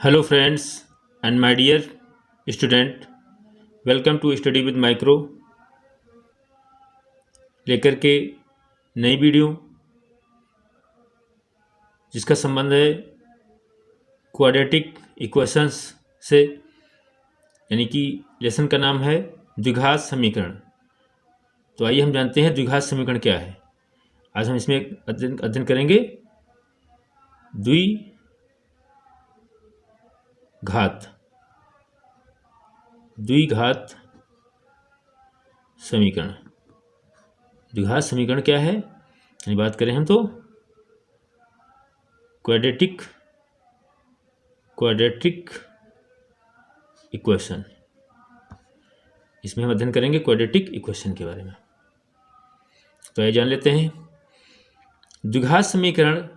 Hello friends and my dear student, welcome to study with micro. लेकर के नई video जिसका संबंध है क्वाड्रेटिक इक्वेशंस से, यानी कि लेसन का नाम है द्विघात समीकरण। तो आइए हम जानते हैं द्विघात समीकरण क्या है। आज हम इसमें अध्ययन करेंगे द्विघात समीकरण। द्विघात समीकरण क्या है, यानी बात करें हम तो क्वाड्रेटिक इक्वेशन। इसमें हम अध्ययन करेंगे क्वाड्रेटिक इक्वेशन के बारे में। तो आइए जान लेते हैं। द्विघात समीकरण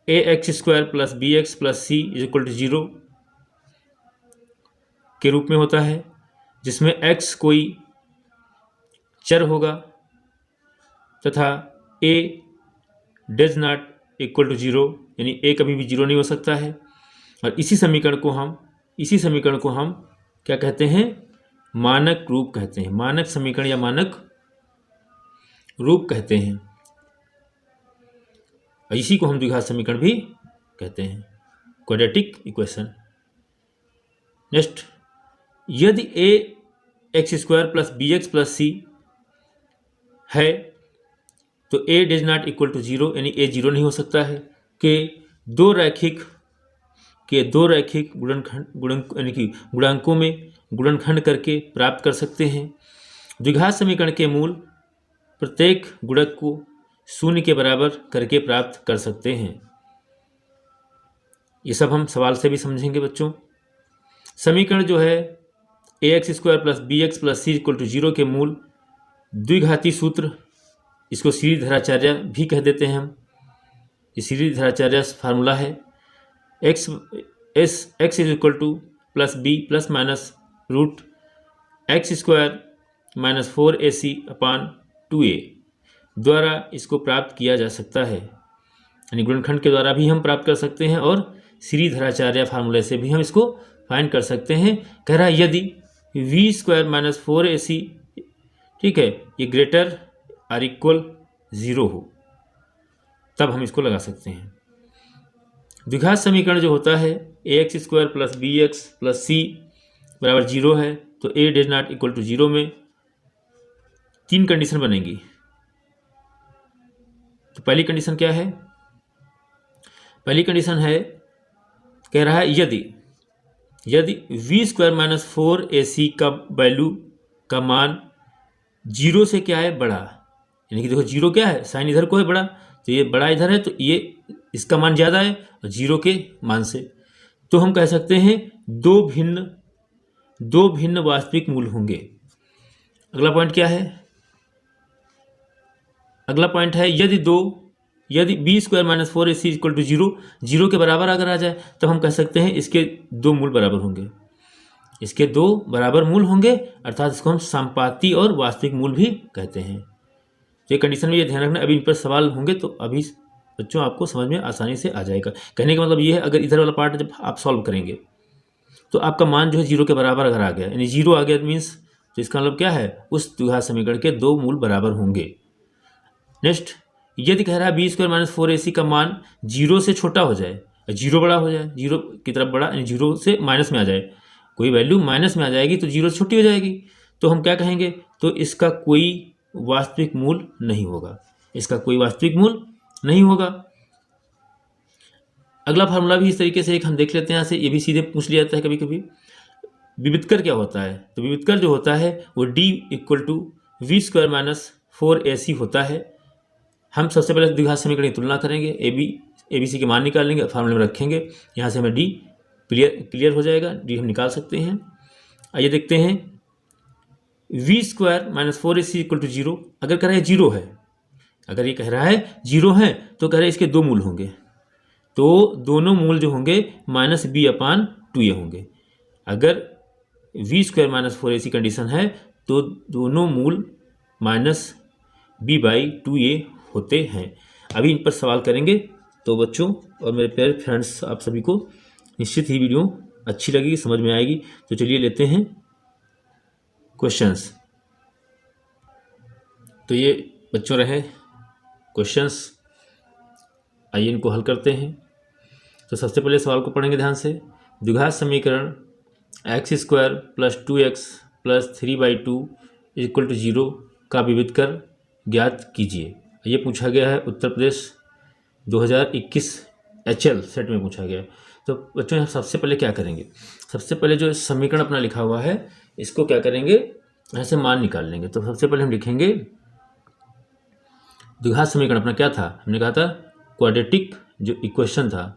ax² + bx + c = 0 के रूप में होता है, जिसमें x कोई चर होगा तथा a does not equal to 0, यानी a कभी भी 0 नहीं हो सकता है। और इसी समीकरण को हम क्या कहते हैं, मानक रूप कहते हैं। मानक समीकरण या मानक रूप कहते हैं। इसी को हम द्विघात समीकरण भी कहते हैं, क्वाड्रेटिक इक्वेशन। नेक्स्ट, यदि ax² + bx + c है तो a does not equal to 0, यानी a 0 नहीं हो सकता है। के दो रैखिक गुणांकों में गुणनखंड करके प्राप्त कर सकते हैं। द्विघात समीकरण के मूल प्रत्येक गुणक को 0 के बराबर करके प्राप्त कर सकते हैं। ये सब हम सवाल से भी समझेंगे बच्चों। समीकरण जो है ax² + bx + c = 0 के मूल द्विघाती सूत्र, इसको श्रीधराचार्य भी कह देते हैं हम। ये श्रीधराचार्य फार्मूला है। x = +b ± √x² - 4ac/2a द्वारा इसको प्राप्त किया जा सकता है। यानी गुणनखंड के द्वारा भी हम प्राप्त कर सकते हैं और श्रीधराचार्य फार्मूले से भी हम इसको फाइंड कर सकते हैं। कह रहा है यदि v² - 4ac, ठीक है, ये ग्रेटर और इक्वल 0 हो, तब हम इसको लगा सकते हैं। द्विघात समीकरण जो होता है ax² + bx + c = 0 है, तो a does not equal to 0 में 3 कंडीशन बनेंगी। तो पहली कंडीशन क्या है? पहली कंडीशन है, कह रहा है यदि v² - 4ac का वैल्यू का मान 0 से क्या है, बड़ा। यानी कि देखो 0 क्या है, साइन इधर को है बड़ा, तो ये बड़ा इधर है, तो ये इसका मान ज़्यादा है 0 के मान से। तो हम कह सकते हैं दो भिन्न वास्तविक मूल होंगे। अगला पॉइंट क्या है? अगला पॉइंट है यदि b² - 4ac = 0 के बराबर अगर आ जाए, तो हम कह सकते हैं इसके दो मूल बराबर होंगे। इसके दो बराबर मूल होंगे, अर्थात इसको हम संपाती और वास्तविक मूल भी कहते हैं। तो ये कंडीशन में ये ध्यान रखना। अभी इन पर सवाल होंगे तो अभी बच्चों आपको समझ में आसानी से आ जाएगा। कहने का मतलब ये है, अगर इधर वाला पार्ट जब आप सॉल्व करेंगे तो आपका मान जो है 0 के बराबर अगर आ गया, यानी 0 आ गया मीन्स, तो इसका मतलब क्या है, उस द्विघात समीकरण के दो मूल बराबर होंगे। नेक्स्ट, यदि कह रहा है b² - 4ac का मान 0 से छोटा हो जाए, 0 बड़ा हो जाए, 0 की तरफ बड़ा, यानी 0 से माइनस में आ जाए, कोई वैल्यू माइनस में आ जाएगी तो 0 से छोटी हो जाएगी, तो हम क्या कहेंगे, तो इसका कोई वास्तविक मूल नहीं होगा। इसका कोई वास्तविक मूल नहीं होगा। अगला फार्मूला भी इस तरीके से एक हम देख लेते हैं यहाँ से, ये भी सीधे पूछ लिया जाता है कभी कभी। विविधकर क्या होता है? तो विविधकर जो होता है वो d = v² - 4ac होता है। हम सबसे पहले द्विघात समीकरण की तुलना करेंगे, ABC के मान निकालेंगे, फार्मूले में रखेंगे, यहाँ से हमें d क्लियर हो जाएगा, d हम निकाल सकते हैं। आइए देखते हैं, v² - 4ac = 0। अगर कह रहा है 0 है, अगर ये कह रहा है 0 है, तो कह रहा है इसके दो मूल होंगे, तो दोनों मूल जो होंगे -b/2a होंगे। अगर v² - 4ac कंडीशन है तो दोनों मूल -b/2a होते हैं। अभी इन पर सवाल करेंगे। तो बच्चों और मेरे प्यारे फ्रेंड्स, आप सभी को निश्चित ही वीडियो अच्छी लगेगी, समझ में आएगी। तो चलिए लेते हैं क्वेश्चंस। तो ये बच्चों रहे क्वेश्चंस, आइए इनको हल करते हैं। तो सबसे पहले सवाल को पढ़ेंगे ध्यान से। द्विघात समीकरण x square plus 2x plus 3/2 equal to 0 का विविध कर ज्ञात कीजिए। ये पूछा गया है उत्तर प्रदेश 2021 HL सेट में पूछा गया है। तो बच्चों यहाँ सबसे पहले क्या करेंगे, सबसे पहले जो समीकरण अपना लिखा हुआ है इसको क्या करेंगे, ऐसे मान निकाल लेंगे। तो सबसे पहले हम लिखेंगे द्विघात समीकरण अपना क्या था, हमने कहा था क्वाड्रेटिक जो इक्वेशन था,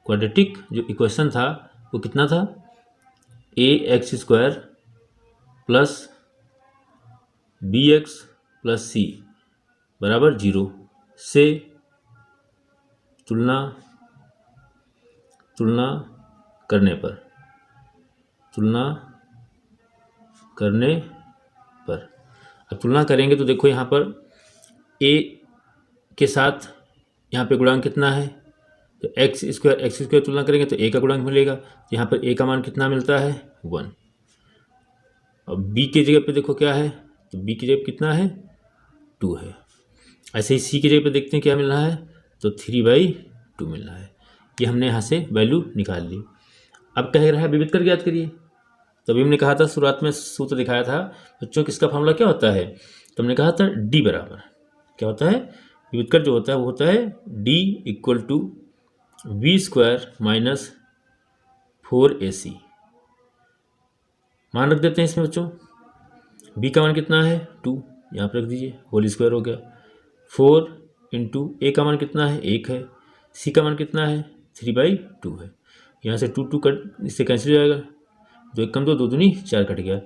क्वाड्रेटिक जो इक्वेशन था वो कितना था, ax² plus bx plus c बराबर 0 से तुलना करने पर अब तुलना करेंगे तो देखो यहाँ पर a के साथ यहाँ पे गुणांक कितना है, तो x² तुलना करेंगे तो a का गुणांक मिलेगा। यहाँ पर a का मान कितना मिलता है 1। और b की जगह पे देखो क्या है, तो b की जगह कितना है 2 है। ऐसे ही c की जगह पे देखते हैं क्या मिल रहा है, तो 3/2 मिल रहा है। ये हमने यहाँ से वैल्यू निकाल ली। अब कह रहा है विविध कर ज्ञात करिए। तभी हमने कहा था शुरुआत में सूत्र दिखाया था बच्चों, किसका फॉर्मूला क्या होता है, तो हमने कहा था d बराबर क्या होता है, विविध कर जो होता है वो होता है d equal to b² minus 4ac। मान रख देते हैं इसमें बच्चों, b का मान कितना है 2, यहाँ पर रख दीजिए, होल स्क्वायर हो गया। 4 इंटू a का मान कितना है 1 है, c का मान कितना है 3/2 है। यहाँ से 2 कट इससे कैंसिल हो जाएगा, 2 1 कम 2, 2 दूनी 4 कट गया,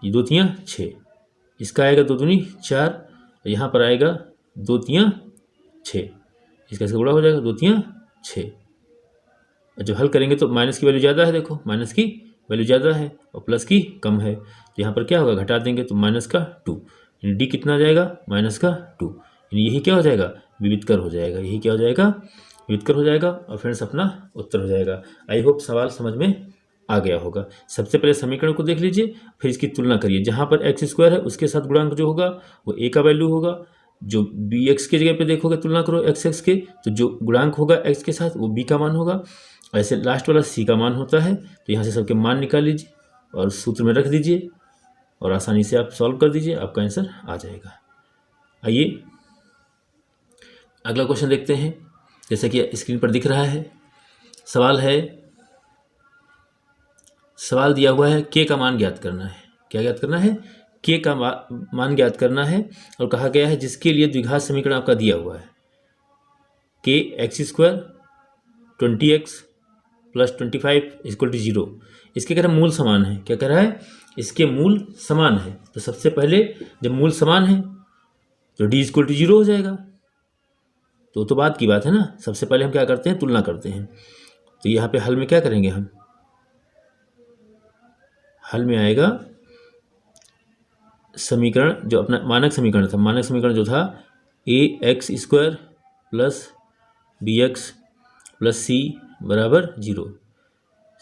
ये 2 3 6, इसका आएगा 2 दूनी 4, यहाँ पर आएगा 2 3 6, इसका गुणा हो जाएगा 2 3 6। जब हल करेंगे तो माइनस की वैल्यू ज़्यादा है, देखो माइनस की वैल्यू ज़्यादा है और प्लस की कम है, तो यहाँ पर क्या होगा घटा देंगे तो माइनस का 2, यानी डी कितना जाएगा माइनस का 2, यानी यही क्या हो जाएगा विविध कर हो जाएगा, यही क्या हो जाएगा विविध कर हो जाएगा। और फ्रेंड्स अपना उत्तर हो जाएगा। आई होप सवाल समझ में आ गया होगा। सबसे पहले समीकरण को देख लीजिए, फिर इसकी तुलना करिए। जहाँ पर x² है उसके साथ गुणांक जो होगा वो a का वैल्यू होगा, जो bx की जगह पे देखोगे तुलना करो x के, तो जो गुणांक होगा x के साथ वो b का मान होगा। ऐसे लास्ट वाला c का मान होता है। तो यहाँ से सबके मान निकाल लीजिए और सूत्र में रख दीजिए और आसानी से आप सॉल्व कर दीजिए, आपका आंसर आ जाएगा। आइए अगला क्वेश्चन देखते हैं। जैसे कि स्क्रीन पर दिख रहा है, सवाल दिया हुआ है k का मान ज्ञात करना है। क्या ज्ञात करना है, k का मान ज्ञात करना है। और कहा गया है जिसके लिए द्विघात समीकरण आपका दिया हुआ है k x² 20x plus 25 equal to 0। इसके कह रहा है मूल समान है। क्या कह रहा है, इसके मूल समान है। तो सबसे पहले जब मूल समान है तो d इक्वल टू 0 हो जाएगा। तो बात की बात है ना। सबसे पहले हम क्या करते हैं, तुलना करते हैं। तो यहाँ पे हल में क्या करेंगे, हम हल में आएगा समीकरण जो अपना मानक समीकरण था, मानक समीकरण जो था ax² plus bx plus c बराबर 0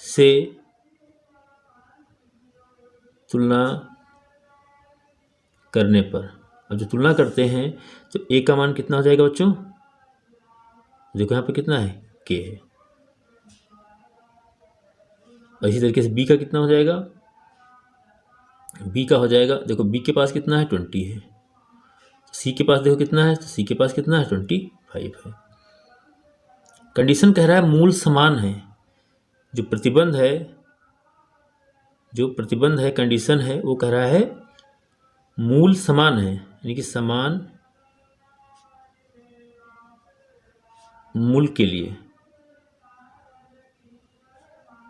से तुलना करने पर। अब जो तुलना करते हैं तो a का मान कितना हो जाएगा बच्चों, देखो यहाँ पे कितना है k है। और इसी तरीके से b का कितना हो जाएगा, b का हो जाएगा, देखो b के पास कितना है 20 है, c के पास देखो कितना है, तो c के पास कितना है 25 है। कंडीशन कह रहा है मूल समान है। जो प्रतिबंध है कंडीशन है वो कह रहा है मूल समान है, यानी कि समान मूल के लिए,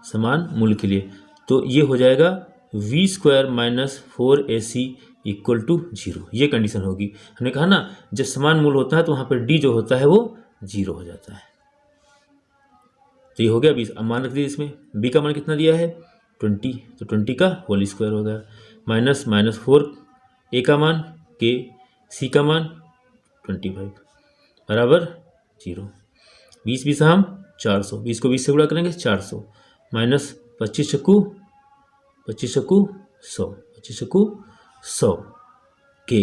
समान मूल के लिए। तो ये हो जाएगा v² minus 4ac equal to 0। ये कंडीशन होगी। हमने कहा ना जब समान मूल होता है तो वहाँ पर d जो होता है वो 0 हो जाता है। तो ये हो गया 20। अब मान रख दिया इसमें, b का मान कितना दिया है 20, तो 20 का होल स्क्वायर हो गया, माइनस 4 a का मान k, c का मान 25 बराबर 0। 20 20 हम 400, 20 को 20 से गुणा करेंगे 400, माइनस 25 चक्कू 100, 25 चक्कू 100 के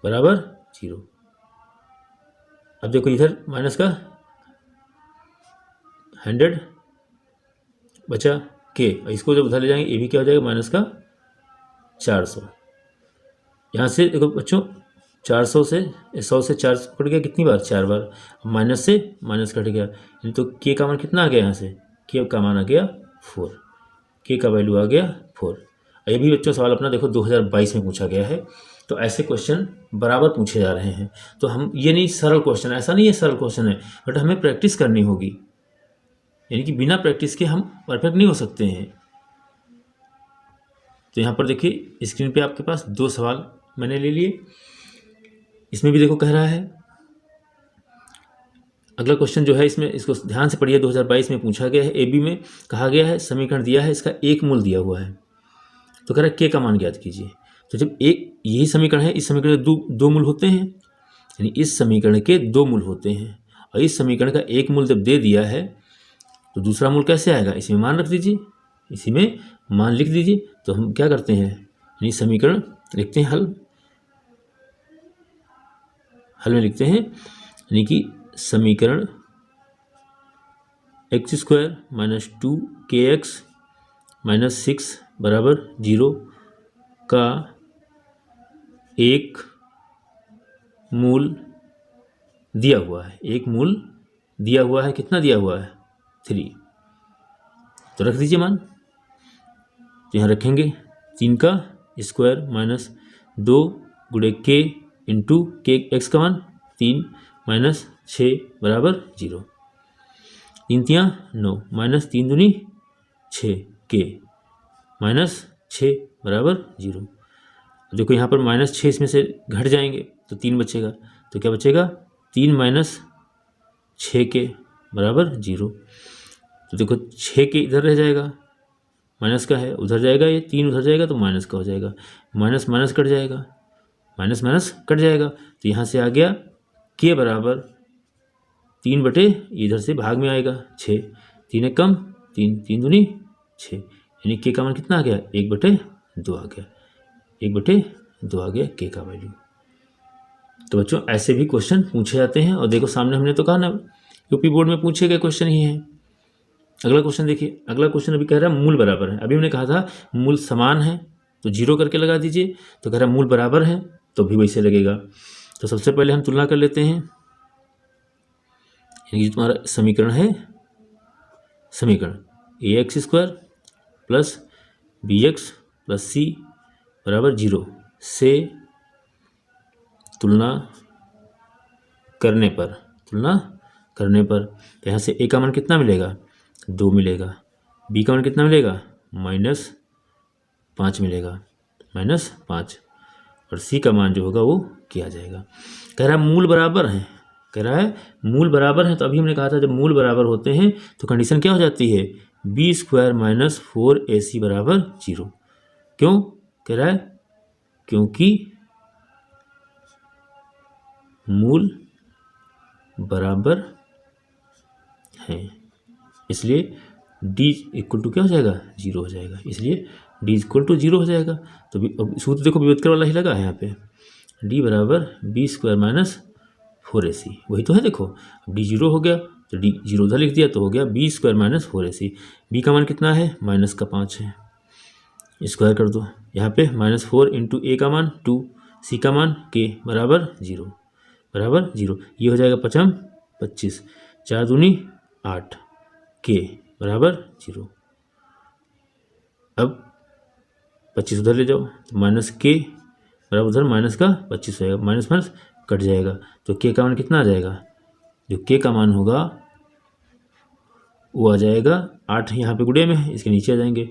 बराबर 0। अब देखो इधर माइनस का 100 बचा के, इसको जब उधर ले जाएंगे ये भी क्या हो जाएगा माइनस का 400। यहाँ से देखो बच्चों 400 से 100 से 400 कट गया कितनी बार, 4 बार। माइनस से माइनस कट गया, यानी तो के का मान कितना आ गया, यहाँ से के का मान आ गया 4, के का वैल्यू आ गया 4। ये भी बच्चों सवाल अपना देखो 2022 में पूछा गया है। तो ऐसे क्वेश्चन बराबर पूछे जा रहे हैं। तो हम ये नहीं सरल क्वेश्चन, ऐसा नहीं है सरल क्वेश्चन है, बट हमें प्रैक्टिस करनी होगी, यानी कि बिना प्रैक्टिस के हम परफेक्ट नहीं हो सकते हैं। तो यहाँ पर देखिए स्क्रीन पे आपके पास 2 सवाल मैंने ले लिए। इसमें भी देखो कह रहा है, अगला क्वेश्चन जो है इसमें, इसको ध्यान से पढ़िए, 2022 में पूछा गया है। AB में कहा गया है समीकरण दिया है, इसका एक मूल दिया हुआ है, तो कह रहा है के का मान ज्ञात कीजिए। तो जब एक यही समीकरण है, इस समीकरण के दो मूल होते हैं, यानी इस समीकरण के 2 मूल होते हैं, और इस समीकरण का एक मूल जब दे दिया है तो दूसरा मूल कैसे आएगा, इसी में मान रख दीजिए, इसी में मान लिख दीजिए। तो हम क्या करते हैं, यानी समीकरण लिखते हैं, हल में लिखते हैं, यानी कि समीकरण x² - 2kx - 6 बराबर 0 का एक मूल दिया हुआ है, एक मूल दिया हुआ है, कितना दिया हुआ है 3। तो रख दीजिए मान, तो यहाँ रखेंगे 3 का स्क्वायर माइनस 2 गुणे के इंटू के एक्स का मान 3 माइनस 6 बराबर 0। 3 तियाँ 9 माइनस 3 दूनी 6 के माइनस 6 बराबर 0। देखो यहाँ पर माइनस 6 इसमें से घट जाएंगे तो 3 बचेगा, तो क्या बचेगा 3 माइनस 6 के बराबर 0। तो देखो 6 के इधर रह जाएगा, माइनस का है उधर जाएगा, ये 3 उधर जाएगा तो माइनस का हो जाएगा, माइनस माइनस कट जाएगा, माइनस माइनस कट जाएगा। तो यहाँ से आ गया के बराबर 3 बटे इधर से भाग में आएगा 6, 3 एक कम 3, 3 दूनी 6, यानी के का मान कितना आ गया 1/2 आ गया, 1/2 आ गया के का वैल्यू। तो बच्चों ऐसे भी क्वेश्चन पूछे जाते हैं, और देखो सामने हमने तो कहा ना यूपी बोर्ड में पूछे गए क्वेश्चन ही है। अगला क्वेश्चन देखिए, अगला क्वेश्चन अभी कह रहा है मूल बराबर है। अभी हमने कहा था मूल समान है तो 0 करके लगा दीजिए, तो कह रहा है मूल बराबर है तो भी वैसे लगेगा। तो सबसे पहले हम तुलना कर लेते हैं, यानी कि तुम्हारा समीकरण है, समीकरण ax² plus bx plus c बराबर 0 से तुलना करने पर तो यहाँ से a का मान कितना मिलेगा 2 मिलेगा, b का मान कितना मिलेगा -5 मिलेगा, -5, और c का मान जो होगा वो क्या आ जाएगा। कह रहा है मूल बराबर है, तो अभी हमने कहा था जब मूल बराबर होते हैं तो कंडीशन क्या हो जाती है b² - 4ac बराबर 0। क्यों कह रहा है, क्योंकि मूल बराबर हैं, इसलिए d इक्वल टू क्या हो जाएगा 0 हो जाएगा, इसलिए d इक्वल टू 0 हो जाएगा। तो अब सूत्र देखो विभेदकर वाला ही लगा है यहाँ पे, d बराबर b² - 4ac, वही तो है। देखो अब d 0 हो गया तो d 0 उधर लिख दिया तो हो गया b² - 4ac। b का मान कितना है -5 है, स्क्वायर कर दो यहाँ पे, -4 इंटू a का मान 2, c का मान k बराबर 0, ये हो जाएगा 5 25, 4 दूनी 8, k बराबर 0। अब 25 उधर ले जाओ तो माइनस के बराबर उधर माइनस का 25 हो जाएगा, माइनस माइनस कट जाएगा, तो के का मान कितना आ जाएगा, जो के का मान होगा वो आ जाएगा 8 यहाँ पे गुणे में है, इसके नीचे आ जाएंगे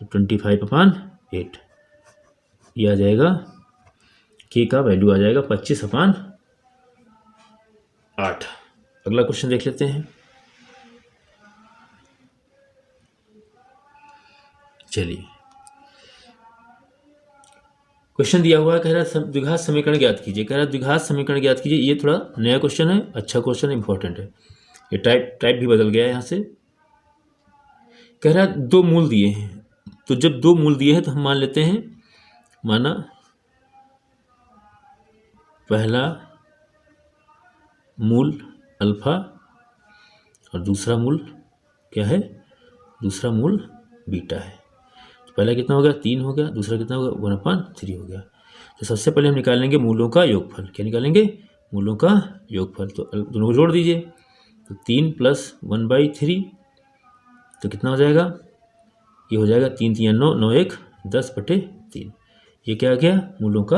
तो 25/8, ये आ जाएगा के का वैल्यू आ जाएगा 25/8। अगला क्वेश्चन देख लेते हैं। चलिए क्वेश्चन दिया हुआ है, कह रहा है द्विघात समीकरण ज्ञात कीजिए। कह रहा है द्विघात समीकरण ज्ञात कीजिए। ये थोड़ा नया क्वेश्चन है, अच्छा क्वेश्चन है, इंपॉर्टेंट है। ये टाइप भी बदल गया है यहाँ से। कह रहा है 2 मूल दिए हैं, तो जब 2 मूल दिए हैं तो हम मान लेते हैं, माना पहला मूल अल्फा और दूसरा मूल क्या है, दूसरा मूल बीटा है। तो पहला कितना हो गया 3 हो गया, दूसरा कितना होगा 1/3 हो गया। तो सबसे पहले हम निकालेंगे मूलों का योगफल। क्या निकालेंगे, मूलों का योगफल। तो दोनों को जोड़ दीजिए, तो 3 + 1/3 तो कितना हो जाएगा, ये हो जाएगा 3 × 3 = 9, 9 × 1 = 10/3। ये क्या आ गया, मूलों का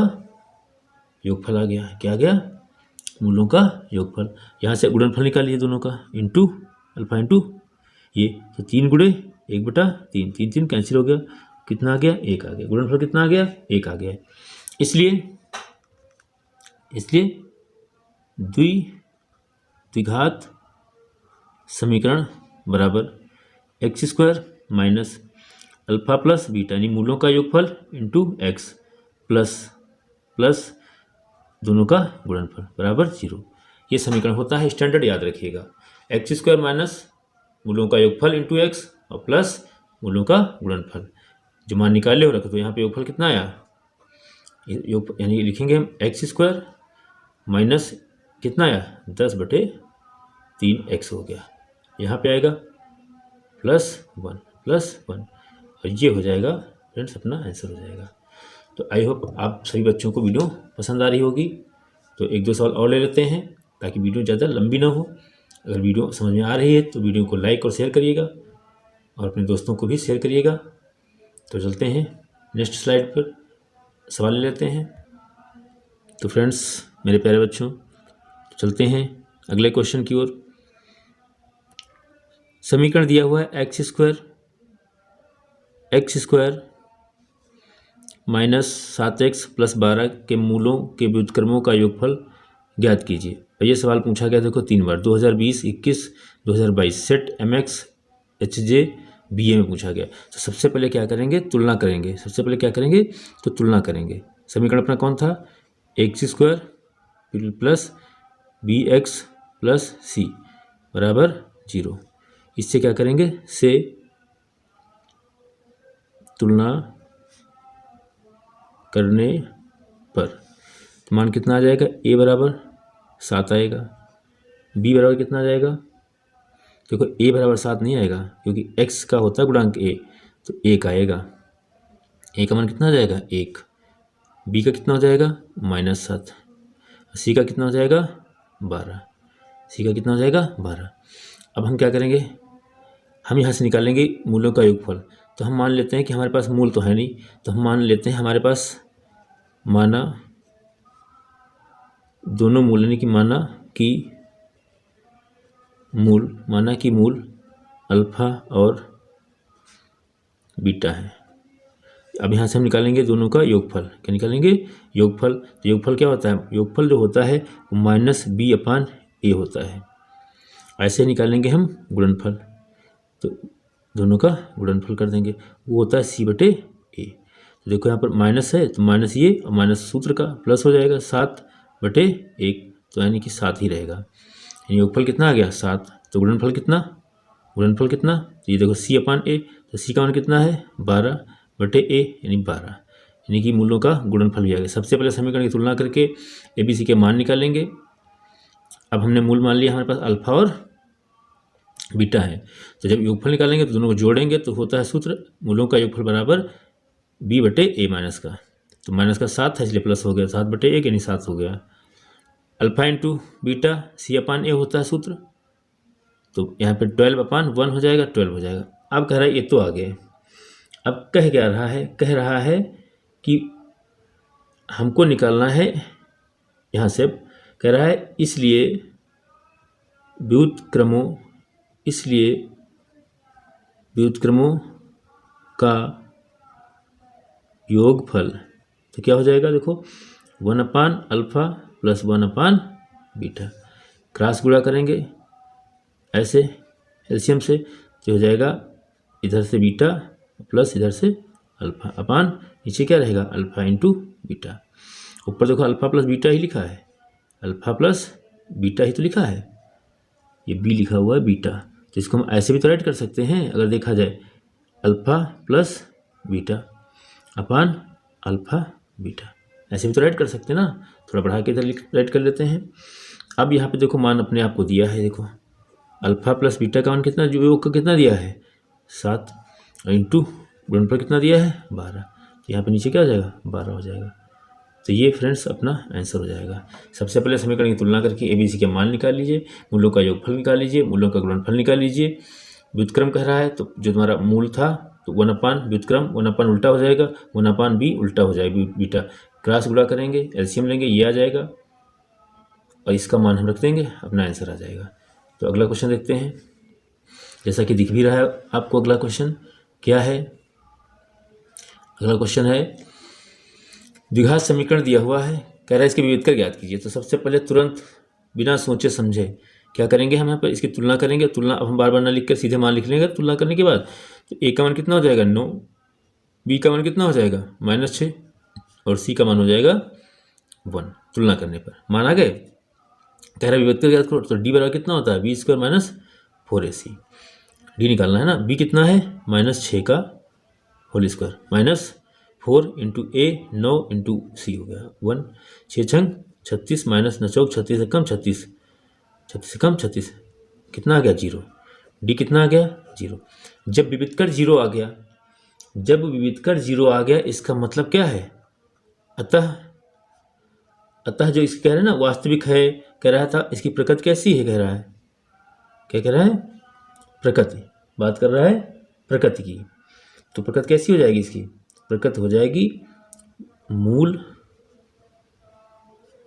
योगफल आ गया। क्या आ गया, मूलों का योगफल। यहाँ से गुणनफल निकालिए दोनों का, इंटू अल्फा इंटू ये, तो 3 × 1/3, 3 3 कैंसिल हो गया, कितना आ गया 1 आ गया। गुणनफल कितना आ गया, 1 आ गया। इसलिए द्विघात समीकरण बराबर x² minus alpha plus beta, यानी मूलों का योगफल इंटू x प्लस दोनों का गुणनफल बराबर 0। ये समीकरण होता है स्टैंडर्ड, याद रखिएगा। x² माइनस मूलों का योगफल इंटू x और प्लस मूलों का गुणनफल। जो मान निकाले हो रखे, तो यहाँ पे योगफल कितना आया, यानी लिखेंगे हम x² माइनस कितना आया 10/3x हो गया। यहाँ पे आएगा +1 और ये हो जाएगा फ्रेंड्स अपना आंसर हो जाएगा। तो आई होप आप सभी बच्चों को वीडियो पसंद आ रही होगी। तो 1-2 सवाल और ले लेते हैं ताकि वीडियो ज़्यादा लंबी ना हो। अगर वीडियो समझ में आ रही है तो वीडियो को लाइक और शेयर करिएगा और अपने दोस्तों को भी शेयर करिएगा। तो चलते हैं नेक्स्ट स्लाइड पर, सवाल ले लेते हैं। तो फ्रेंड्स मेरे प्यारे बच्चों, चलते हैं अगले क्वेश्चन की ओर। समीकरण दिया हुआ है x² माइनस 7x + 12 के मूलों के व्युत्क्रमों का योगफल ज्ञात कीजिए। और ये सवाल पूछा गया देखो 3 बार, 2020, 21, 2022 सेट MX HJ BA में पूछा गया। तो सबसे पहले क्या करेंगे, तुलना करेंगे। सबसे पहले क्या करेंगे, तो तुलना करेंगे। समीकरण अपना कौन था, x² plus bx plus c बराबर 0। इससे क्या करेंगे, से तुलना करने पर तो मान कितना आ जाएगा, a बराबर 7 आएगा, b बराबर कितना आ जाएगा, देखो a बराबर 7 नहीं आएगा क्योंकि x का होता है गुणांक a, तो 1 आएगा। a का मान कितना आ जाएगा 1, b का कितना हो जाएगा -7, c का कितना हो जाएगा 12, c का कितना हो जाएगा 12। अब हम क्या करेंगे, हम यहाँ से निकालेंगे मूलों का योगफल। तो हम मान लेते हैं कि हमारे पास मूल तो है नहीं, तो हम मान लेते हैं हमारे पास माना दोनों मूल, यानी कि माना कि मूल अल्फा और बीटा है। अब यहाँ से हम निकालेंगे दोनों का योगफल। क्या निकालेंगे, योगफल। तो योगफल क्या होता है, योगफल जो होता है वो -b/a होता है। ऐसे निकालेंगे हम गुणनफल, तो दोनों का गुणनफल कर देंगे, वो होता है c/a। तो देखो यहाँ पर माइनस है तो माइनस ये और माइनस सूत्र का प्लस हो जाएगा 7/1, तो यानी कि 7 ही रहेगा। यानी योगफल कितना आ गया 7। तो गुणनफल कितना, तो ये देखो c/a, तो c का मान कितना है 12/a यानी 12, यानी कि मूलों का गुणनफल भी आ गया। सबसे पहले समीकरण की तुलना करके ABC के मान निकालेंगे। अब हमने मूल मान लिया हमारे पास अल्फा और बीटा है, तो जब योगफल निकालेंगे तो दोनों को जोड़ेंगे तो होता है सूत्र मूलों का योगफल बराबर b/a माइनस का, तो माइनस का 7 है इसलिए प्लस हो गया 7/1 यानी 7 हो गया। अल्फा इंटू बीटा c/a होता है सूत्र, तो यहाँ पे 12/1 हो जाएगा, 12 हो जाएगा। अब कह रहा है ये तो आ गए। अब कह रहा है कि हमको निकालना है, यहाँ से कह रहा है इसलिए व्युत्क्रमों का योगफल, तो क्या हो जाएगा देखो 1/अल्फा प्लस 1/बीटा, क्रॉस गुणा करेंगे ऐसे एलसीएम से, तो हो जाएगा इधर से बीटा प्लस इधर से अल्फा अपान नीचे क्या रहेगा अल्फा इंटू बीटा। ऊपर देखो अल्फा प्लस बीटा ही लिखा है, अल्फा प्लस बीटा ही तो लिखा है, ये बी लिखा हुआ है बीटा, तो इसको हम ऐसे भी तो राइट कर सकते हैं अगर देखा जाए अल्फ़ा प्लस बीटा अपान अल्फ़ा बीटा। ऐसे भी तो राइट कर सकते हैं ना, थोड़ा बढ़ा के इधर राइट कर लेते हैं। अब यहाँ पे देखो मान अपने आप को दिया है, देखो अल्फ़ा प्लस बीटा का मान कितना, जो योग का कितना दिया है 7 इंटू गुणनफल कितना दिया है 12। यहाँ पे नीचे क्या हो जाएगा 12 हो जाएगा। तो ये फ्रेंड्स अपना आंसर हो जाएगा। सबसे पहले समीकरण की तुलना करके ABC के मान निकाल लीजिए, मूलों का योगफल निकाल लीजिए, मूलों का गुणनफल निकाल लीजिए। व्युत्क्रम कह रहा है तो जो तुम्हारा मूल था तो 1/, व्युत्क्रम 1/, उल्टा हो जाएगा, 1/, b उल्टा हो जाएगा, बीटा क्रॉस गुणा करेंगे, एलसीएम लेंगे, ये आ जाएगा और इसका मान हम रख देंगे, अपना आंसर आ जाएगा। तो अगला क्वेश्चन देखते हैं, जैसा कि दिख भी रहा है आपको। अगला क्वेश्चन क्या है, अगला क्वेश्चन है द्विघात समीकरण दिया हुआ है, कह रहा है इसके विविधकर ज्ञात कीजिए। तो सबसे पहले तुरंत बिना सोचे समझे क्या करेंगे, हम यहाँ पर इसकी तुलना करेंगे। तुलना अब हम बार बार ना लिख कर सीधे मान लिख लेंगे। तुलना करने के बाद तो ए का मान कितना हो जाएगा 9, बी का मान कितना हो जाएगा -6 और सी का मान हो जाएगा 1। तुलना करने पर मान आ गए। कह रहा है विविधकर ज्ञात करो, तो डी बराबर कितना होता है b² - 4ac। डी निकालना है ना, बी कितना है -6 का होल स्क्वायर -4 इंटू ए 9 इंटू सी हो गया 1। 6 छंग 36 माइनस 9 चौक 36 से कम 36, 36 से कम 36 कितना आ गया 0। डी कितना आ गया 0। जब विविधकर 0 आ गया, जब विविधकर 0 आ गया इसका मतलब क्या है, अतः जो इस कह रहे हैं ना वास्तविक है, कह रहा था इसकी प्रकृति कैसी है, कह रहा है क्या कह रहा है प्रकृति, बात कर रहा है प्रकृति की। तो प्रकृति कैसी हो जाएगी, इसकी प्रकृति हो जाएगी मूल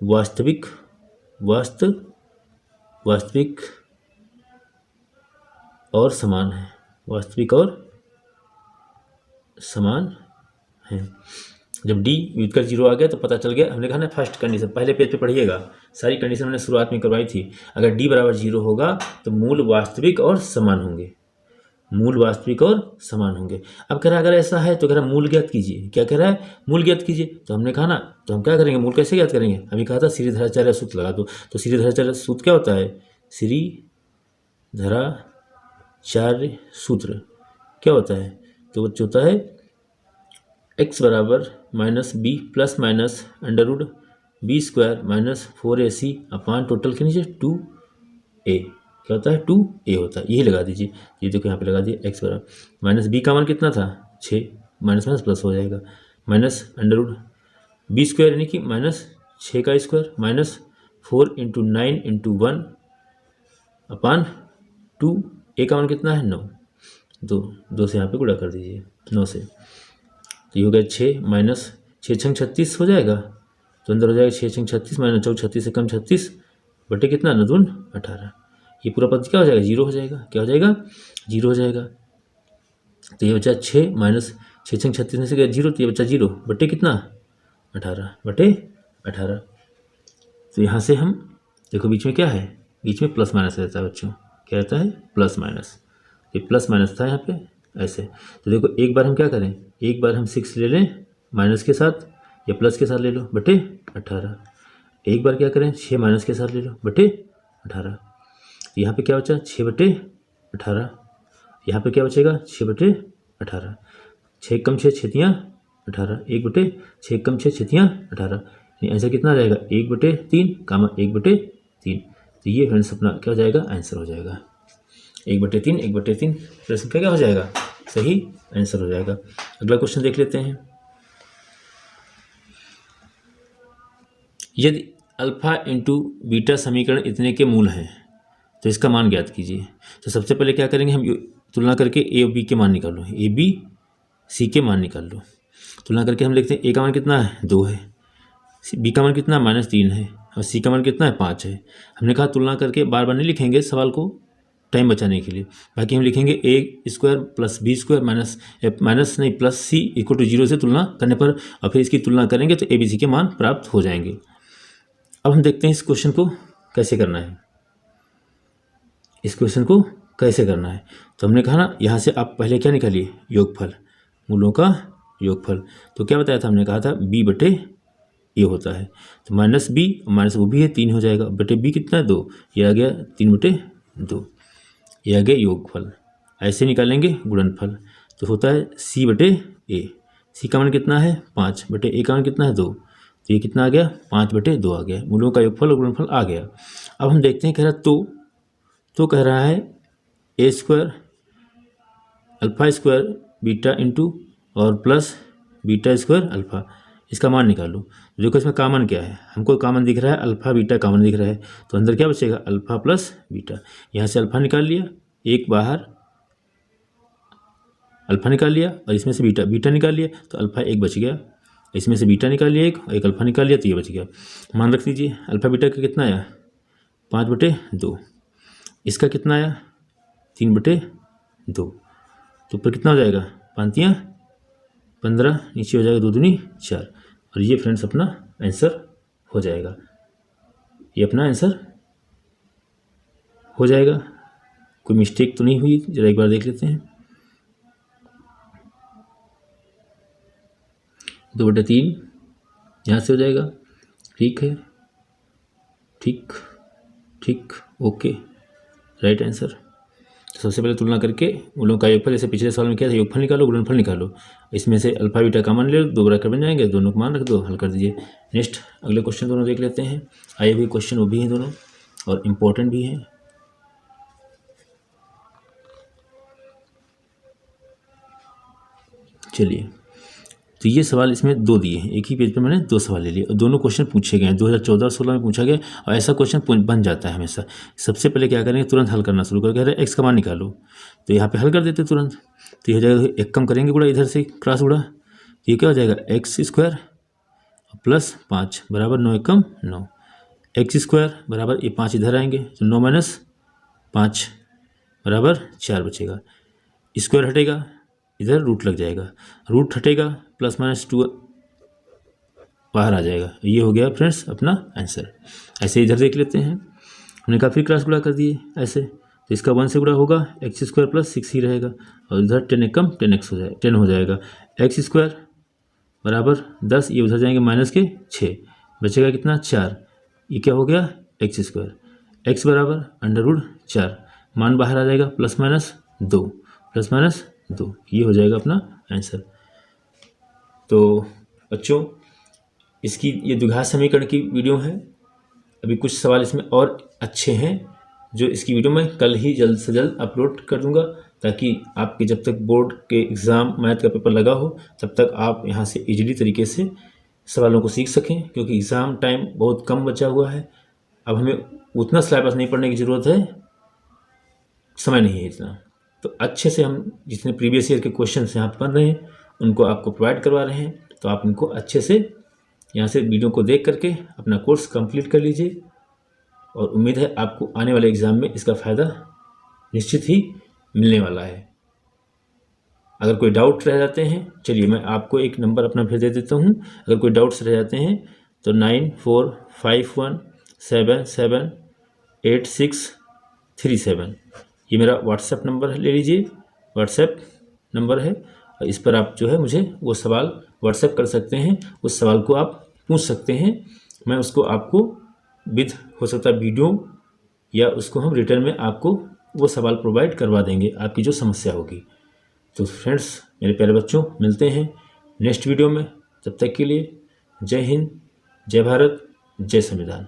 वास्तविक और समान है, वास्तविक और समान है। जब डी विविधकर 0 आ गया तो पता चल गया, हमने कहा ना फर्स्ट कंडीशन, पहले पेज पे पढ़िएगा, सारी कंडीशन हमने शुरुआत में करवाई थी। अगर डी बराबर 0 होगा तो मूल वास्तविक और समान होंगे, मूल वास्तविक और समान होंगे। अब कह रहा है अगर ऐसा है तो कह रहा है मूल ज्ञात कीजिए। क्या कह रहा है, मूल ज्ञात कीजिए। तो हमने कहा ना, तो हम क्या करेंगे, मूल कैसे ज्ञात करेंगे, अभी कहा था श्रीधराचार्य सूत्र लगा दो। तो श्रीधराचार्य सूत्र क्या होता है, श्रीधराचार्य सूत्र क्या होता है, तो वो होता है x बराबर -b plus minus under root b² - 4ac upon total के नीचे 2a, क्या होता है 2a होता है, यही लगा दीजिए। ये देखो यहाँ पे लगा दिए x बराबर -b का मान कितना था 6, माइनस माइनस प्लस हो जाएगा, माइनस अंडर रूट b² यानी कि -6 का square -4 into 9 into 1 upon 2, a का मान कितना है 9, 2 से यहाँ पे गुणा कर दीजिए 9 से, तो ये हो गया 6 माइनस 6 छंग 36 हो जाएगा, तो अंदर हो जाएगा 6 छंग 36 माइनस 4 36 से कम 36 बटे कितना 9 दून 18। ये पूरा पद क्या हो जाएगा 0 हो जाएगा, क्या हो जाएगा 0 हो जाएगा। तो ये बचा 6 माइनस 6 छंग 36 में से गया 0, तो ये बचा 0 बटे कितना 18 बटे 18। तो यहाँ से हम देखो बीच में क्या है, बीच में प्लस माइनस रहता है बच्चों, क्या रहता है प्लस माइनस, ये प्लस माइनस था यहाँ पे ऐसे। तो देखो एक बार हम क्या करें, एक बार हम 6 ले लें माइनस के साथ या प्लस के साथ ले लो बटे 18, एक बार क्या करें 6 माइनस के साथ ले लो बटे 18। तो यहाँ पे क्या बचा 6 बटे 18, यहाँ पे क्या बचेगा 6 बटे 18, 6 कम 6 छेतियाँ 18, 1 बटे 6 कम 6 छेतियाँ 18, आंसर कितना आ जाएगा 1 बटे 3 कामा 1 बटे 3। तो ये फ्रेंड्स अपना क्या हो जाएगा आंसर हो जाएगा 1 बटे 3, 1 बटे 3 प्रश्न का क्या हो जाएगा सही आंसर हो जाएगा। अगला क्वेश्चन देख लेते हैं, यदि अल्फा इंटू बीटा समीकरण इतने के मूल हैं तो इसका मान ज्ञात कीजिए। तो सबसे पहले क्या करेंगे, हम तुलना करके ए और बी के मान निकाल लो, ए बी सी के मान निकाल लो। तुलना करके हम लिखते हैं ए का मान कितना है 2 है, बी का मान कितना है -3 है और सी का मान कितना है 5 है। हमने कहा तुलना करके बार बार नहीं लिखेंगे सवाल को टाइम बचाने के लिए, बाकी हम लिखेंगे a² प्लस b² माइनस नहीं प्लस c इक्वल टू 0 से तुलना करने पर, और फिर इसकी तुलना करेंगे तो a b c के मान प्राप्त हो जाएंगे। अब हम देखते हैं इस क्वेश्चन को कैसे करना है, इस क्वेश्चन को कैसे करना है। तो हमने कहा ना यहाँ से आप पहले क्या निकालिए योगफल, मूलों का योगफल। तो क्या बताया था, हमने कहा था b बटे a होता है, तो माइनस b माइनस वो भी है 3 हो जाएगा बटे b कितना है 2, ये आ गया 3 बटे 2, ये आ गया योगफल। ऐसे निकालेंगे गुणनफल, तो होता है सी बटे ए। सी का मान कितना है 5 बटे ए का मान कितना है 2, तो ये कितना आ गया 5 बटे 2 आ गया। मूलों का योगफल और गुणनफल आ गया। अब हम देखते हैं कह रहा तो कह रहा है a square alpha square beta into और प्लस बीटा स्क्वायर अल्फा, इसका मान निकालो। देखो इसमें कामन क्या है, हमको कामन दिख रहा है अल्फा बीटा कामन दिख रहा है, तो अंदर क्या बचेगा अल्फा प्लस बीटा। यहाँ से अल्फा निकाल लिया, एक बाहर अल्फा निकाल लिया और इसमें से बीटा निकाल लिया, तो अल्फा एक बच गया। इसमें से बीटा निकाल लिया एक अल्फा निकाल लिया, तो ये बच गया। मान रख लीजिए अल्फा बीटा का कितना आया 5 बटे 2, इसका कितना आया 3 बटे 2, तो ऊपर कितना हो जाएगा 5 × 15, नीचे हो जाएगा 2 दूनी 4, और ये फ्रेंड्स अपना आंसर हो जाएगा। ये अपना आंसर हो जाएगा। कोई मिस्टेक तो नहीं हुई, जरा एक बार देख लेते हैं। 2 बटे 3 यहाँ से हो जाएगा, ठीक है, ठीक, ओके, राइट आंसर। तो सबसे पहले तुलना करके उन लोगों का योगफल, जैसे पिछले सवाल में किया था, योगफल निकालो गुणनफल निकालो। इसमें से अल्फा बीटा कॉमन ले लो, 2 बराबर बन जाएंगे, दोनों को मान रख दो, हल कर दीजिए। नेक्स्ट अगले क्वेश्चन दोनों देख लेते हैं। आए हुए क्वेश्चन वो भी हैं दोनों और इम्पोर्टेंट भी हैं। चलिए, तो ये सवाल इसमें 2 दिए हैं, एक ही पेज पे मैंने 2 सवाल ले लिए और दोनों क्वेश्चन पूछे गए हैं। 2014-16 में पूछा गया और ऐसा क्वेश्चन बन जाता है हमेशा। सबसे पहले क्या करेंगे, तुरंत हल करना शुरू कर, कह रहे हैं एक्स का मान निकालो, तो यहाँ पे हल कर देते तुरंत। तो ये हो जाएगा, एक कम करेंगे गुणा, इधर से क्रॉस गुणा, तो ये क्या हो जाएगा एक्स स्क्वायर प्लस 5 बराबर 9 × 9, एक्स स्क्वायर बराबर ये 5 इधर आएंगे, तो 9 - 5 बराबर 4 बचेगा। स्क्वायर हटेगा, इधर रूट लग जाएगा, रूट हटेगा, +-2 बाहर आ जाएगा। ये हो गया फ्रेंड्स अपना आंसर। ऐसे इधर देख लेते हैं, हमने काफ़ी क्रॉस गुणा कर दिए ऐसे, तो इसका 1 से गुणा होगा, एक्स स्क्वायर प्लस 6 ही रहेगा, और इधर 10 × 10x हो जाएगा, 10 हो जाएगा। एक्स स्क्वायर बराबर 10, ये उधर जाएंगे -6, बचेगा कितना 4, ये क्या हो गया एक्स स्क्वायर। एक्स बराबर √4, मान बाहर आ जाएगा, +-2, ये हो जाएगा अपना आंसर। तो बच्चों, इसकी ये द्विघात समीकरण की वीडियो है। अभी कुछ सवाल इसमें और अच्छे हैं जो इसकी वीडियो मैं कल ही जल्द से जल्द अपलोड कर दूंगा, ताकि आपके जब तक बोर्ड के एग्ज़ाम मैथ का पेपर लगा हो तब तक आप यहाँ से इजीली तरीके से सवालों को सीख सकें, क्योंकि एग्ज़ाम टाइम बहुत कम बचा हुआ है। अब हमें उतना सिलेबस नहीं पढ़ने की ज़रूरत है, समय नहीं है इतना। तो अच्छे से हम जितने प्रीवियस ईयर के क्वेश्चन यहाँ पर पढ़ रहे हैं उनको आपको प्रोवाइड करवा रहे हैं, तो आप इनको अच्छे से यहाँ से वीडियो को देख करके अपना कोर्स कंप्लीट कर लीजिए, और उम्मीद है आपको आने वाले एग्ज़ाम में इसका फ़ायदा निश्चित ही मिलने वाला है। अगर कोई डाउट रह जाते हैं, चलिए मैं आपको एक नंबर अपना फिर दे देता हूँ। अगर कोई डाउट्स रह जाते हैं तो 9451778637, ये मेरा व्हाट्सएप नंबर है, ले लीजिए, व्हाट्सएप नंबर है, और इस पर आप जो है मुझे वो सवाल व्हाट्सएप कर सकते हैं। उस सवाल को आप पूछ सकते हैं, मैं उसको आपको विद हो सकता है वीडियो, या उसको हम रिटर्न में आपको वो सवाल प्रोवाइड करवा देंगे, आपकी जो समस्या होगी। तो फ्रेंड्स, मेरे प्यारे बच्चों, मिलते हैं नेक्स्ट वीडियो में। तब तक के लिए जय हिंद, जय भारत, जय संविधान।